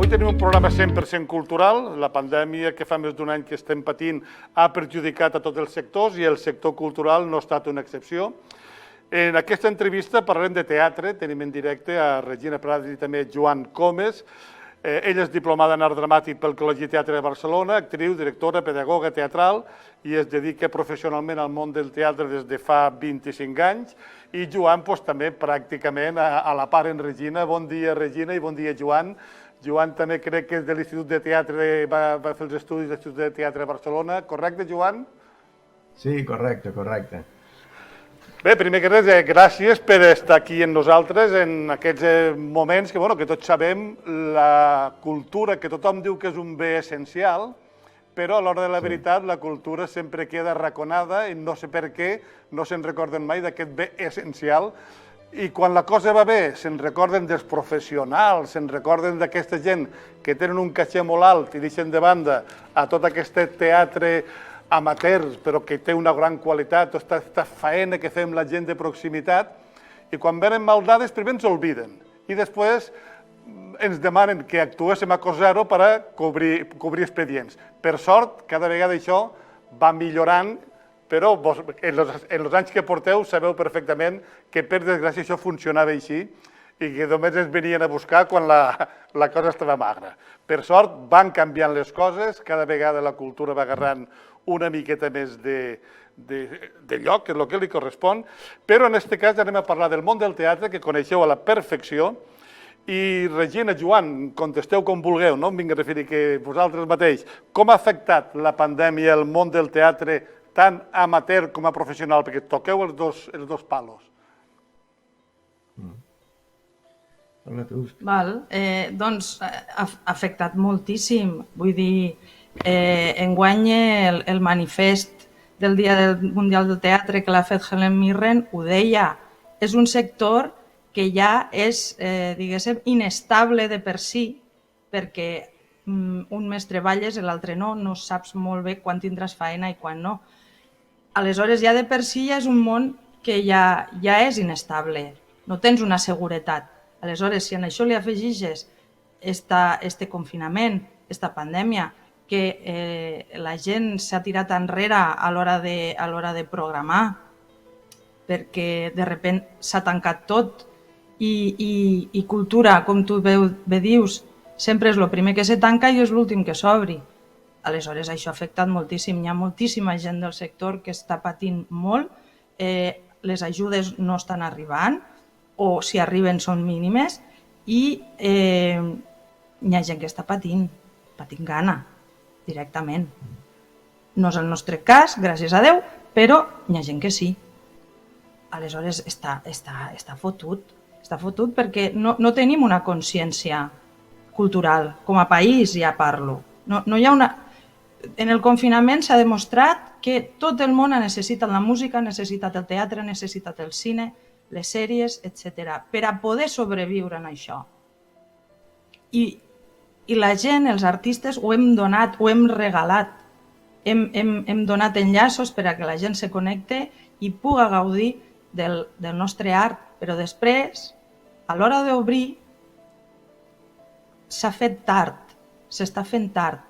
Avui tenim un programa 100% cultural. La pandèmia, que fa més d'un any que estem patint, ha perjudicat a tots els sectors i el sector cultural no ha estat una excepció. En aquesta entrevista parlarem de teatre. Tenim en directe a Regina Prades i també Joan Comes. Ella és diplomada en art dramàtic pel Col·legi de Teatre de Barcelona, actriu, directora, pedagoga teatral i es dedica professionalment al món del teatre des de fa 25 anys. I Joan també pràcticament a la part en Regina. Bon dia, Regina, i bon dia, Joan. Joan també crec que és de l'Institut de Teatre, va fer els estudis de l'Institut de Teatre de Barcelona. Correcte, Joan? Sí, correcte. Bé, primer que res, gràcies per estar aquí amb nosaltres en aquests moments que tots sabem la cultura, que tothom diu que és un bé essencial, però a l'hora de la veritat la cultura sempre queda arraconada i no sé per què no se'n recorden mai d'aquest bé essencial. I quan la cosa va bé se'n recorden dels professionals, se'n recorden d'aquesta gent que tenen un caixer molt alt i deixen de banda a tot aquest teatre amateurs, però que té una gran qualitat, tota aquesta faena que fem la gent de proximitat, i quan venen maldades primer ens obliden i després ens demanen que actuéssim a cos zero per a cobrir expedients. Per sort, cada vegada això va millorant, però en els anys que porteu sabeu perfectament que per desgràcia això funcionava així i que només ens venien a buscar quan la cosa estava magra. Per sort van canviant les coses, cada vegada la cultura va agarrant una miqueta més de lloc, que és el que li correspon, però en aquest cas anem a parlar del món del teatre, que coneixeu a la perfecció, i Regina, Joan, contesteu com vulgueu, no em vinc a referir que vosaltres mateix, com ha afectat la pandèmia el món del teatre, tant amateur com a professional, perquè toqueu els dos palos. Doncs ha afectat moltíssim, vull dir, enguany el manifest del Dia Mundial del Teatre que l'ha fet Helen Mirren ho deia, és un sector que ja és, diguéssim, inestable de per si, perquè un mes treballes i l'altre no saps molt bé quan tindràs feina i quan no. Aleshores, ja de per si ja és un món que ja és inestable, no tens una seguretat. Aleshores, si a això li afegixes este confinament, esta pandèmia, que la gent s'ha tirat enrere a l'hora de programar, perquè de sobte s'ha tancat tot i cultura, com tu bé dius, sempre és el primer que se tanca i és l'últim que s'obri. Aleshores, això ha afectat moltíssim. Hi ha moltíssima gent del sector que està patint molt, les ajudes no estan arribant, o si arriben són mínimes, i hi ha gent que està patint gana, directament. No és el nostre cas, gràcies a Déu, però hi ha gent que sí. Aleshores està fotut perquè no tenim una consciència cultural, com a país ja parlo. No hi ha una... En el confinament s'ha demostrat que tot el món ha necessitat la música, ha necessitat el teatre, ha necessitat el cine, les sèries, etc., per a poder sobreviure en això. I la gent, els artistes, ho hem donat, ho hem regalat. Hem donat enllaços per a que la gent se connecte i pugui gaudir del nostre art, però després, a l'hora d'obrir, s'ha fet tard, s'està fent tard,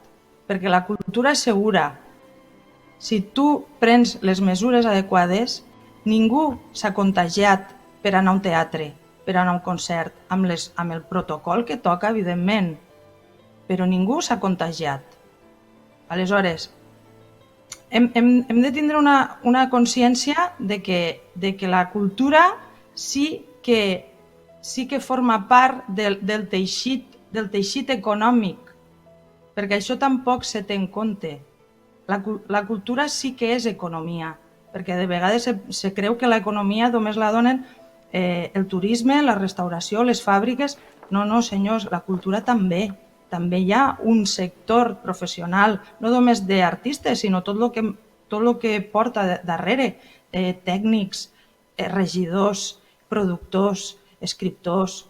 perquè la cultura és segura. Si tu prens les mesures adequades, ningú s'ha contagiat per anar a un teatre, per anar a un concert, amb el protocol que toca, evidentment, però ningú s'ha contagiat. Aleshores, hem de tindre una consciència de que la cultura sí que forma part del teixit econòmic, perquè això tampoc se té en compte. La cultura sí que és economia, perquè de vegades se creu que l'economia només la donen el turisme, la restauració, les fàbriques. No, senyors, la cultura també. També hi ha un sector professional, no només d'artistes, sinó tot el que porta darrere, tècnics, regidors, productors, escriptors,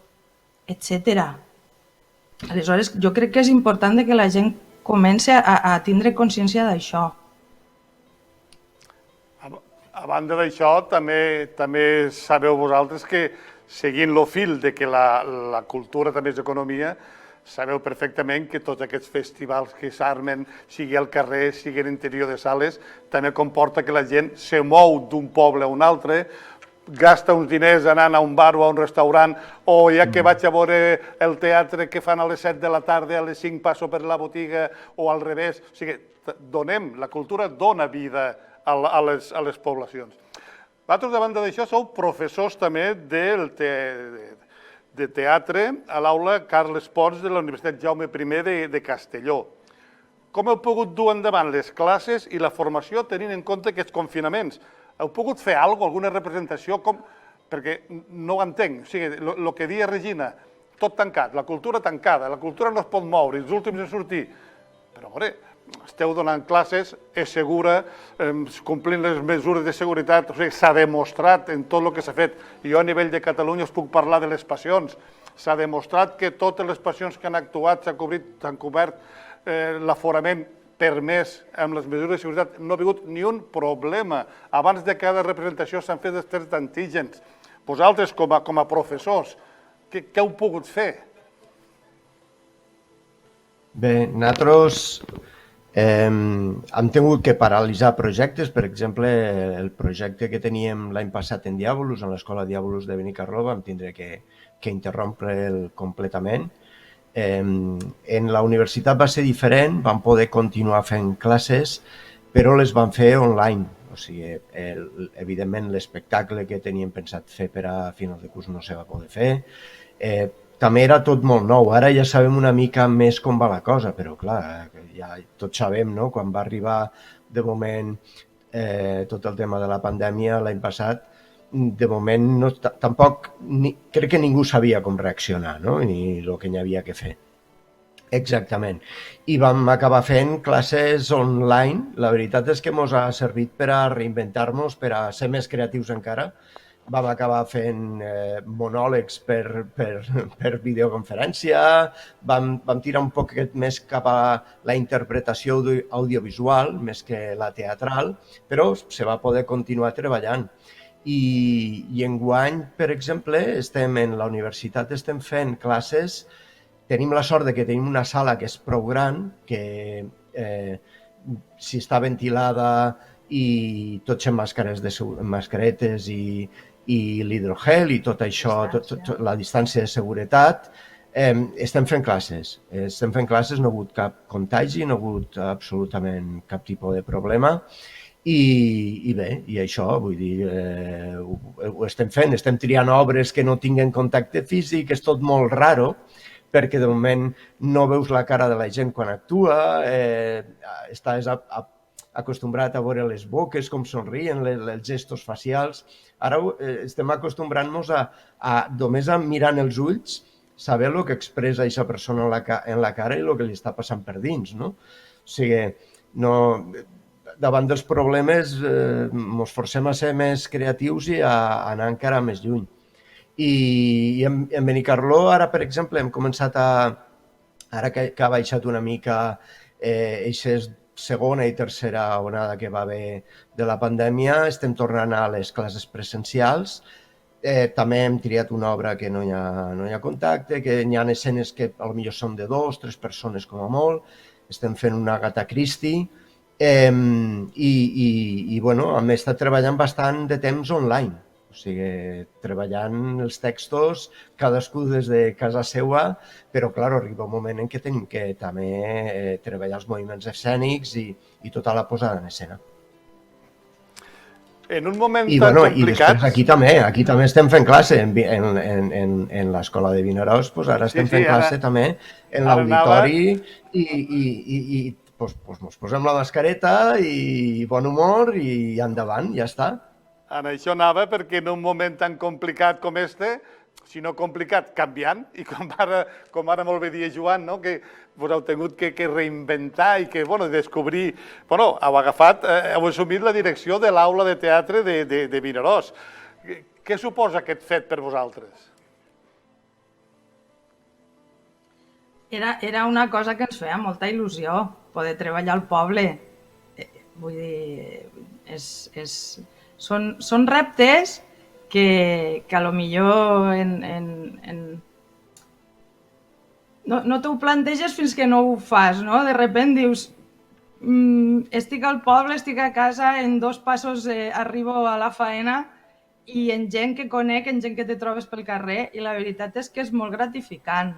etc. Aleshores, jo crec que és important que la gent comenci a tindre consciència d'això. A banda d'això, també sabeu vosaltres que, seguint el fil de que la cultura també és economia, sabeu perfectament que tots aquests festivals que s'armen, sigui al carrer, sigui a l'interior de sales, també comporta que la gent se mou d'un poble a un altre, gasta uns diners anant a un bar o a un restaurant, o ja que vaig a veure el teatre que fan a les 7 de la tarda, a les 5 passo per la botiga, o al revés. O sigui, la cultura dona vida a les poblacions. Vosaltres, a banda d'això, sou professors també de teatre a l'aula Carles Pons de la Universitat Jaume I de Castelló. Com heu pogut dur endavant les classes i la formació tenint en compte aquests confinaments? Heu pogut fer alguna representació? Perquè no ho entenc. O sigui, el que deia Regina, tot tancat, la cultura tancada, la cultura no es pot moure, els últims a sortir. Però, veure, esteu donant classes, és segura, complint les mesures de seguretat, o sigui, s'ha demostrat en tot el que s'ha fet. Jo a nivell de Catalunya us puc parlar de les passions. S'ha demostrat que totes les passions que han actuat s'han cobert l'aforament permès amb les mesures de seguretat. No ha hagut ni un problema. Abans de cada representació s'han fet els tests d'antígens. Vosaltres, com a professors, què heu pogut fer? Bé, nosaltres hem tingut que paralitzar projectes. Per exemple, el projecte que teníem l'any passat en Diàbolos, en l'Escola Diàbolos de Benicarló, vam tindre que interrompre'l completament. En la universitat va ser diferent, vam poder continuar fent classes, però les vam fer online. O sigui, evidentment, l'espectacle que teníem pensat fer per a final de curs no se va poder fer. També era tot molt nou, ara ja sabem una mica més com va la cosa, però clar, ja tots sabem, no?, quan va arribar de moment tot el tema de la pandèmia l'any passat, de moment tampoc crec que ningú sabia com reaccionar, no?, ni el que n'hi havia que fer. Exactament. I vam acabar fent classes online. La veritat és que ens ha servit per a reinventar-nos, per a ser més creatius encara. Vam acabar fent monòlegs per videoconferència, vam tirar un poquet més cap a la interpretació audiovisual més que la teatral, però se va poder continuar treballant. I enguany, per exemple, en la universitat estem fent classes, tenim la sort de que tenim una sala que és prou gran, que si està ventilada i tots amb mascaretes i l'hidrogel i tot això, la distància de seguretat, estem fent classes. No ha hagut cap contagi, no ha hagut absolutament cap tipus de problema. I bé, i això, vull dir, ho estem fent, estem triant obres que no tinguen contacte físic, és tot molt raro, perquè de moment no veus la cara de la gent quan actua, estàs acostumbrat a veure les boques, com somrien, els gestos facials. Ara estem acostumbrant-nos a només mirant els ulls, saber el que expressa aquesta persona en la cara i el que li està passant per dins, no? O sigui, davant dels problemes ens forcem a ser més creatius i a anar encara més lluny. I en Benicarló, ara, per exemple, hem començat ara que ha baixat una mica aquesta segona i tercera onada que va haver de la pandèmia, estem tornant a les classes presencials. També hem triat una obra que no hi ha contacte, que hi ha escenes que potser són de 2 o 3 persones com a molt. Estem fent una Agatha Christie i hem estat treballant bastant de temps online. O sigui, treballant els textos, cadascú des de casa seva, però, clar, arriba un moment en què tenim que també treballar els moviments escènics i tota la posada en escena. En un moment tan complicat... I després aquí també estem fent classe en l'escola de Vinaròs, ara estem fent classe també en l'auditori i ens posem la mascareta i bon humor i endavant, ja està. En això anava perquè en un moment tan complicat com este, si no complicat, canviant, i com ara molt bé dia Joan, no? Que vos heu tingut que reinventar i que descobrir... Heu agafat, heu assumit la direcció de l'aula de teatre de Vinaròs. Què suposa aquest fet per vosaltres? Era una cosa que ens feia molta il·lusió, poder treballar al poble. Vull dir, són reptes que a lo millor no t'ho planteges fins que no ho fas, no? De repent dius, estic al poble, estic a casa, en 2 passos arribo a la faena i en gent que conec, en gent que te trobes pel carrer, i la veritat és que és molt gratificant.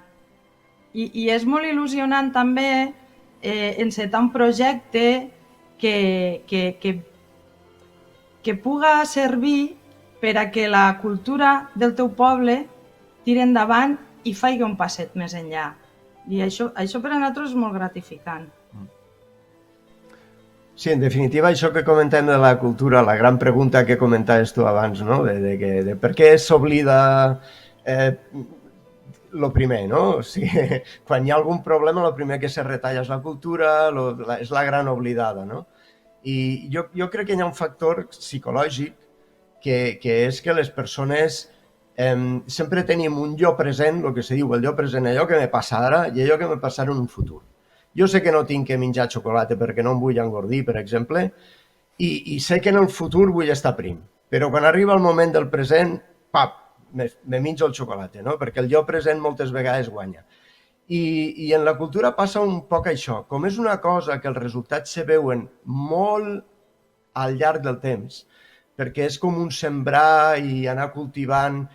I és molt il·lusionant també encetar un projecte que puga servir per a que la cultura del teu poble tiri endavant i faci un passet més enllà. I això per a nosaltres és molt gratificant. Sí, en definitiva, això que comentem de la cultura, la gran pregunta que comentaves tu abans, no? de per què s'oblida lo primer, no? O sigui, quan hi ha algun problema, el primer que se retalla és la cultura, és la gran oblidada, no? I jo crec que hi ha un factor psicològic que és que les persones sempre tenim un jo present, el que se diu el jo present, allò que me passa ara i allò que me passarà en un futur. Jo sé que no tinc que menjar xocolata perquè no em vull engordir, per exemple, i sé que en el futur vull estar prim. Però quan arriba el moment del present, pap, me menjo el xocolata, no? Perquè el jo present moltes vegades guanya. I en la cultura passa un poc això. Com és una cosa que els resultats se veuen molt al llarg del temps, perquè és com un sembrar i anar cultivant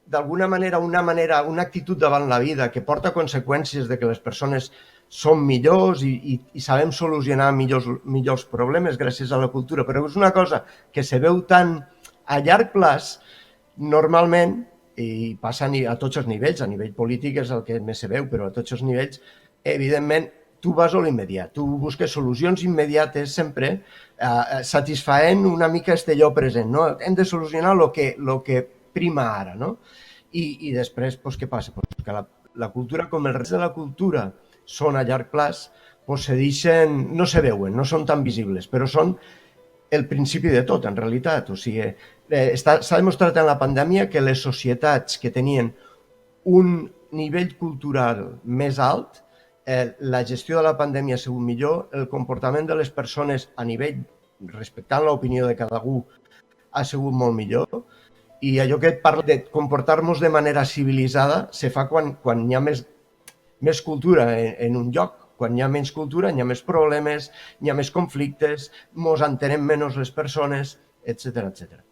d'alguna manera, una actitud davant la vida que porta conseqüències de que les persones som millors i sabem solucionar millors problemes gràcies a la cultura, però és una cosa que se veu tan a llarg plaç, normalment, i passa a tots els nivells, a nivell polític és el que més se veu, però a tots els nivells, evidentment, tu vas a l'immediat, tu busques solucions immediates sempre, satisfaent una mica este allò present, no? Hem de solucionar el que prima ara, no? I després, què passa? Que la cultura, com el rest de la cultura, són a llarg plaç, se deixen, no se veuen, no són tan visibles, però són el principi de tot, en realitat. O sigui, s'ha demostrat en la pandèmia que les societats que tenien un nivell cultural més alt, la gestió de la pandèmia ha sigut millor, el comportament de les persones a nivell, respectant l'opinió de cadascú, ha sigut molt millor. I allò que et parla de comportar-nos de manera civilitzada se fa quan hi ha més cultura en un lloc. Quan hi ha menys cultura, hi ha més problemes, hi ha més conflictes, ens entenem menys les persones, etc.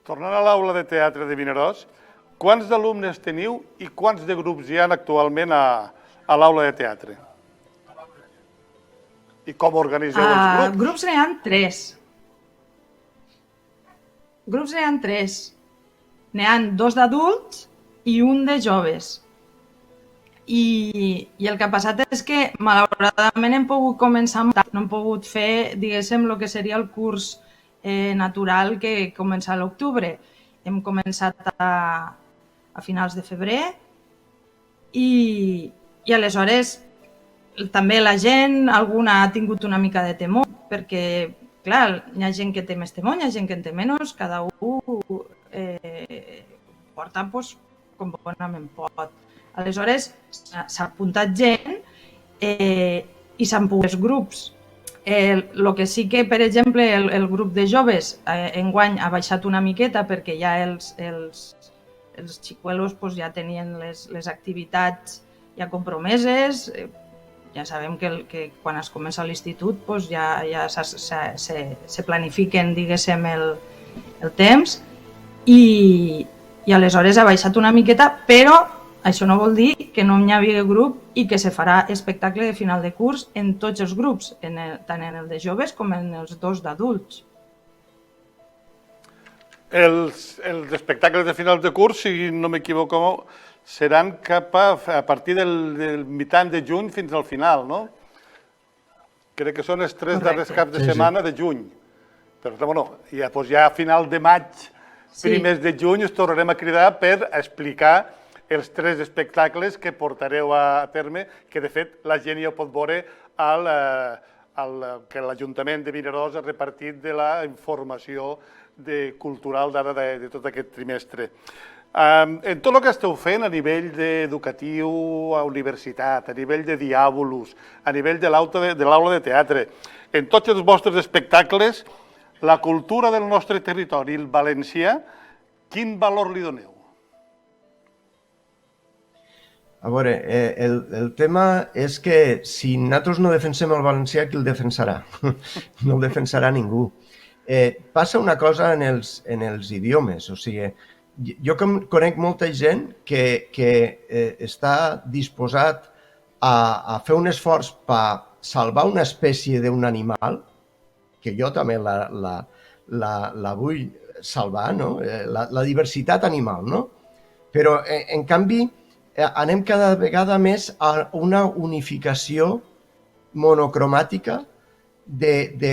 Tornant a l'aula de teatre de Vinaròs, quants alumnes teniu i quants de grups hi ha actualment a l'aula de teatre? I com organitzeu els grups? Grups n'hi ha 3. Grups n'hi ha 3. N'hi ha 2 d'adults i 1 de joves. I el que ha passat és que, malauradament, hem pogut començar, no hem pogut fer, diguéssim, el que seria el curs natural que comença a l'octubre. Hem començat a finals de febrer i aleshores també la gent, alguna ha tingut una mica de temor, perquè, clar, hi ha gent que té més temor, hi ha gent que en té menys, cada un porta com bonament pot. Aleshores, s'ha apuntat gent i s'han pogut grups. El que sí que, per exemple, el grup de joves enguany ha baixat una miqueta perquè ja els xicuelos ja tenien les activitats ja compromeses. Ja sabem que quan es comença l'institut ja se planifiquen, diguéssim, el temps i aleshores ha baixat una miqueta, però això no vol dir que no hi hagi grup i que se farà espectacle de final de curs en tots els grups, tant en el de joves com en els 2 d'adults. Els espectacles de final de curs, si no m'equivoco, seran a partir del mitjan de juny fins al final, no? Crec que són els 3 darrers caps de setmana de juny. Però ja a final de maig, primers de juny, us tornarem a cridar per explicar els 3 espectacles que portareu a terme, que de fet la gent ja ho pot veure que l'Ajuntament de Vinaròs ha repartit de la informació cultural d'ara de tot aquest trimestre. En tot el que esteu fent a nivell educatiu, a universitat, a nivell de diàbolos, a nivell de l'aula de teatre, en tots els vostres espectacles, la cultura del nostre territori, el valencià, quin valor li doneu? A veure, el tema és que si nosaltres no defensem el valencià, qui el defensarà? No el defensarà ningú. Passa una cosa en els idiomes, o sigui, jo conec molta gent que està disposat a fer un esforç per salvar una espècie d'un animal, que jo també la vull salvar, no? La diversitat animal, no? Però, en canvi, anem cada vegada més a una unificació monocromàtica de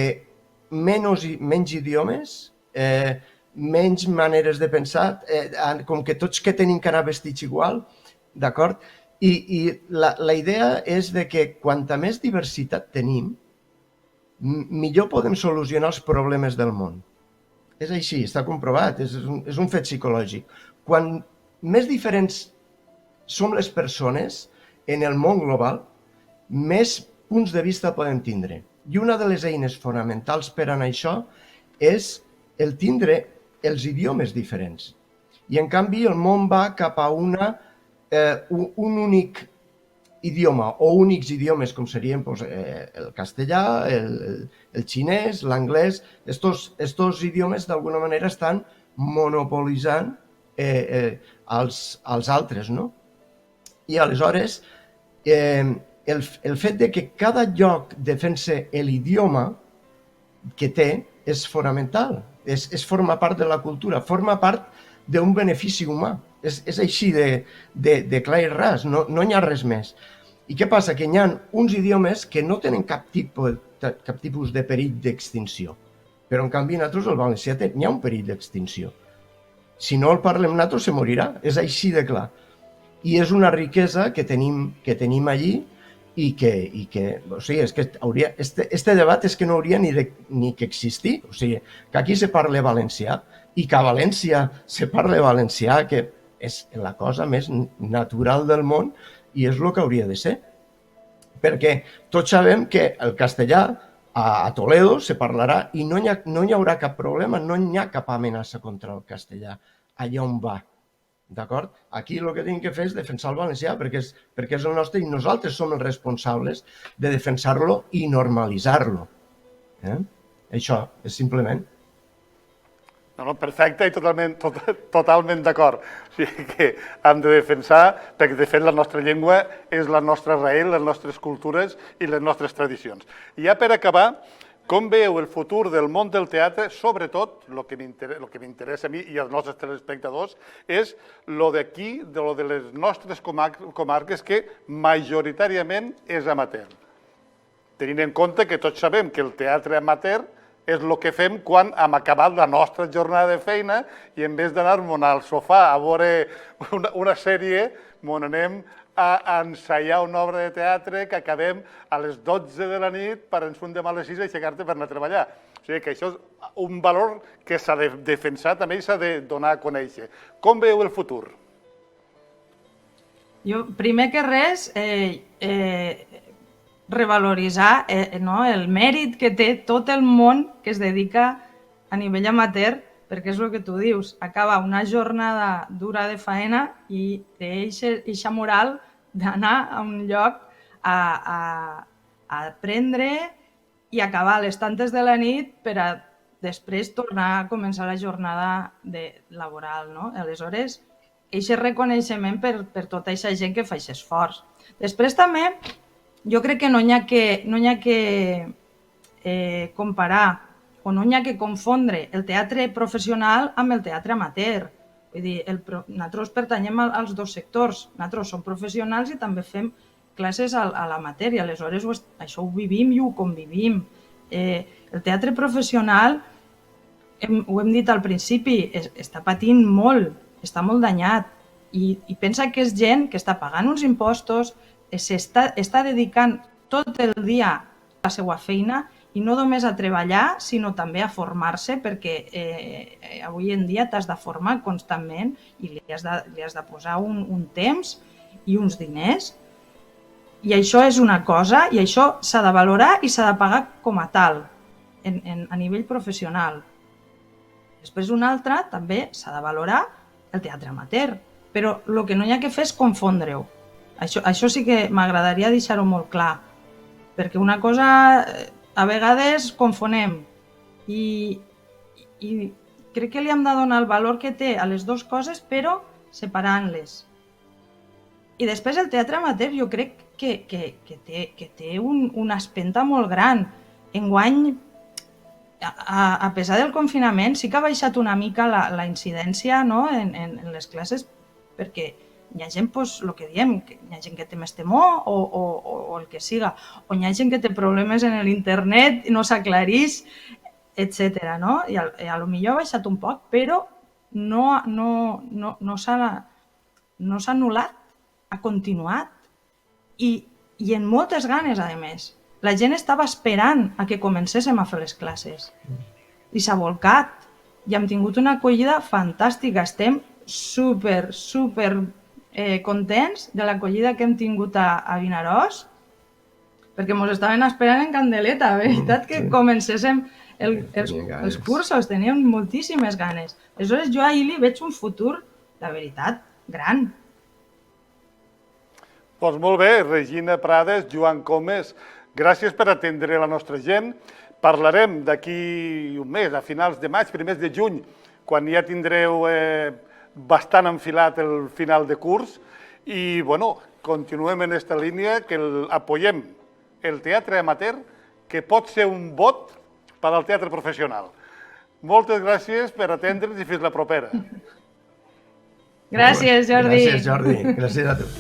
menys idiomes, menys maneres de pensar, com que tots que tenim que anar vestits igual, d'acord? I la idea és de que quanta més diversitat tenim, millor podem solucionar els problemes del món. És així, està comprovat, és un fet psicològic. Quan més diferents som les persones en el món global, més punts de vista podem tindre. I una de les eines fonamentals per a això és el tindre els idiomes diferents. I en canvi el món va cap a un únic idioma o únics idiomes com serien el castellà, el xinès, l'anglès. Estos idiomes d'alguna manera estan monopolitzant els altres, no? I aleshores el fet de que cada lloc defense l'idioma que té és fonamental, és formar part de la cultura, forma part d'un benefici humà. És així de clar i ras, no hi ha res més. I què passa? Que hi ha uns idiomes que no tenen cap tipus de perill d'extinció, però en canvi nosaltres el valencià hi ha un perill d'extinció. Si no el parlem nosaltres se morirà, és així de clar. I és una riquesa que tenim allí i que o sigui, és que este debat és que no hauria ni que existir. O sigui, que aquí se parla valencià i que a València se parla valencià, que és la cosa més natural del món i és el que hauria de ser. Perquè tots sabem que el castellà a Toledo se parlarà i no hi haurà cap problema, no hi ha cap amenaça contra el castellà allà on va. D'acord? Aquí el que tenim que fer és defensar el valencià perquè és el nostre i nosaltres som els responsables de defensar-lo i normalitzar-lo. Això és simplement. No, perfecte i totalment d'acord. O sigui que hem de defensar, perquè de fet la nostra llengua és la nostra arrel, les nostres cultures i les nostres tradicions. I ja per acabar, com veieu el futur del món del teatre, sobretot, el que m'interessa a mi i als nostres telespectadors, és el d'aquí, de les nostres comarques, que majoritàriament és amateur. Tenint en compte que tots sabem que el teatre amateur és el que fem quan hem acabat la nostra jornada de feina i en vez d'anar-nos al sofà a veure una sèrie, ens anem a ensaiar una obra de teatre que acabem a les 12 de la nit per ens fundem a les 6 i aixecar-te per anar a treballar. O sigui que això és un valor que s'ha de defensar també i s'ha de donar a conèixer. Com veieu el futur? Jo, primer que res, revaloritzar el mèrit que té tot el món que es dedica a nivell amateur, perquè és el que tu dius, acaba una jornada dura de faena i té eixa moral d'anar a un lloc a aprendre i acabar a les tantes de la nit per a després tornar a començar la jornada laboral. Aleshores, eixe reconeixement per tota aquesta gent que fa aquest esforç. Després també, jo crec que no hi ha que comparar o no hi ha que confondre el teatre professional amb el teatre amateur. Vull dir, nosaltres pertanyem als dos sectors. Nosaltres som professionals i també fem classes a l'amateur i aleshores això ho vivim i ho convivim. El teatre professional, ho hem dit al principi, està patint molt, està molt danyat i pensa que és gent que està pagant uns impostos, està dedicant tot el dia a la seva feina i no només a treballar, sinó també a formar-se, perquè avui en dia t'has de formar constantment i li has de posar un temps i uns diners. I això és una cosa, i això s'ha de valorar i s'ha de pagar com a tal, a nivell professional. Després una altra, també s'ha de valorar el teatre amateur, però el que no hi ha que fer és confondre-ho. Això sí que m'agradaria deixar-ho molt clar, perquè una cosa a vegades confonem i crec que li hem de donar el valor que té a les dues coses, però separant-les. I després el teatre amateur jo crec que té una espenta molt gran. Enguany, a pesar del confinament, sí que ha baixat una mica la incidència, no? en les classes, perquè hi ha gent, el que diem, hi ha gent que té més temor o el que siga, o hi ha gent que té problemes en l'internet i no s'aclareix, etc. No? I a lo millor ha baixat un poc, però no s'ha anul·lat, ha continuat i en moltes ganes, a més. La gent estava esperant a que comencéssim a fer les classes i s'ha volcat i hem tingut una acollida fantàstica. Estem super contents de l'acollida que hem tingut a Vinaròs, perquè ens estaven esperant en candeleta, veritat, que comencéssim els cursos, teníem moltíssimes ganes. Aleshores jo ahir li veig un futur, la veritat, gran. Doncs molt bé, Regina Prades, Joan Comes, gràcies per atendre la nostra gent. Parlarem d'aquí un mes, a finals de maig, primers de juny, quan ja tindreu bastant enfilat el final de curs i, bueno, continuem en aquesta línia que apoyem el teatre amateur, que pot ser un vot per al teatre professional. Moltes gràcies per atendre'ns i fins la propera. Gràcies, Jordi. Gràcies, Jordi. Gràcies a tu.